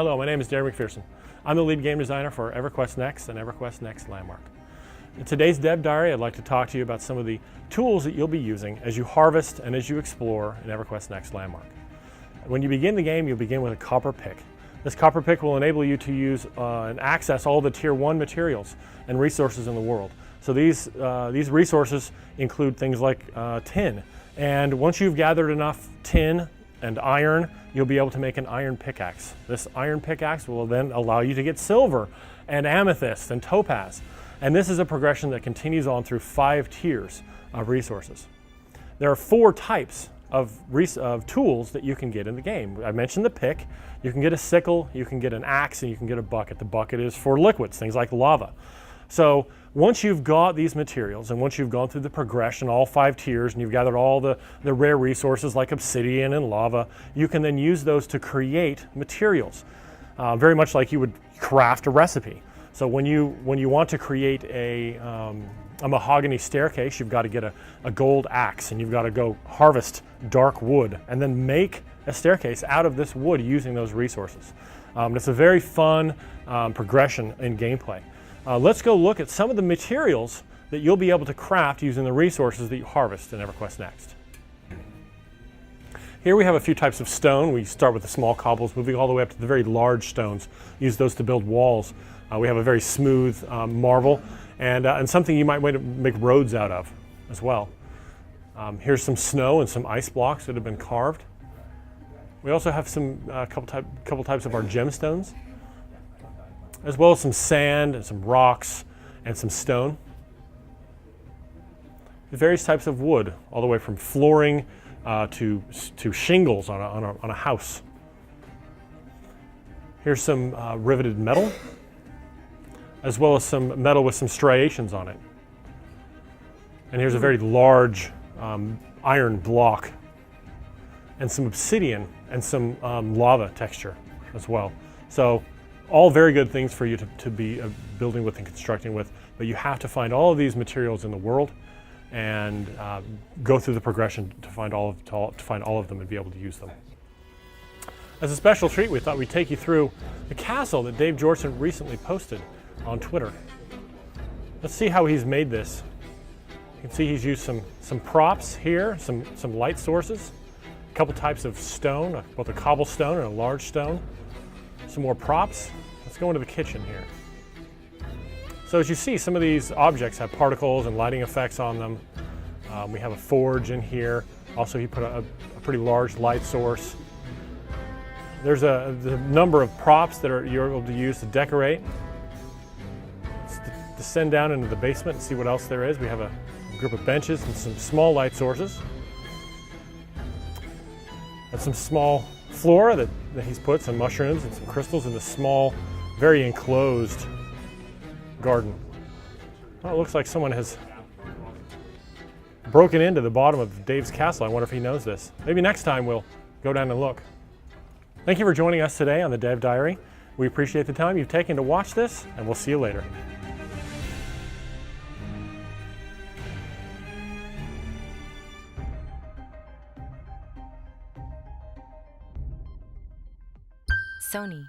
Hello, my name is Darren McPherson. I'm the lead game designer for EverQuest Next and EverQuest Next Landmark. In today's Dev Diary, I'd like to talk to you about some of the tools that you'll be using as you harvest and as you explore in EverQuest Next Landmark. When you begin the game, you'll begin with a copper pick. This copper pick will enable you to use and access all the Tier 1 materials and resources in the world. So these resources include things like tin. And once you've gathered enough tin and iron, you'll be able to make an iron pickaxe. This iron pickaxe will then allow you to get silver and amethyst and topaz. And this is a progression that continues on through 5 tiers of resources. There are 4 types of tools that you can get in the game. I mentioned the pick. You can get a sickle, you can get an axe, and you can get a bucket. The bucket is for liquids, things like lava. So once you've got these materials and once you've gone through the progression, all 5 tiers, and you've gathered all the rare resources like obsidian and lava, you can then use those to create materials, very much like you would craft a recipe. So when you want to create a mahogany staircase, you've got to get a gold axe, and you've got to go harvest dark wood and then make a staircase out of this wood using those resources. It's a very fun progression in gameplay. Let's go look at some of the materials that you'll be able to craft using the resources that you harvest in EverQuest Next. Here we have a few types of stone. We start with the small cobbles, moving all the way up to the very large stones. Use those to build walls. We have a very smooth marble and something you might want to make roads out of as well. Here's some snow and some ice blocks that have been carved. We also have some couple types of our gemstones, as well as some sand and some rocks and some stone. Various types of wood, all the way from flooring to shingles on a house. Here's some riveted metal, as well as some metal with some striations on it. And here's a very large iron block, and some obsidian and some lava texture as well. So all very good things for you to be building with and constructing with, but you have to find all of these materials in the world and go through the progression to find all of them and be able to use them. As a special treat, we thought we'd take you through the castle that Dave Georgeson recently posted on Twitter. Let's see how he's made this. You can see he's used some props here, some light sources, a couple types of stone, both a cobblestone and a large stone, some more props. Let's go into the kitchen here. So as you see, some of these objects have particles and lighting effects on them. We have a forge in here. Also, he put a pretty large light source. There's the number of props that you're able to use to decorate. Let's descend down into the basement and see what else there is. We have a group of benches and some small light sources. And some small flora that he's put, some mushrooms and some crystals in this small, very enclosed garden. Well, it looks like someone has broken into the bottom of Dave's castle. I wonder if he knows this. Maybe next time we'll go down and look. Thank you for joining us today on the Dev Diary. We appreciate the time you've taken to watch this, and we'll see you later. Sony.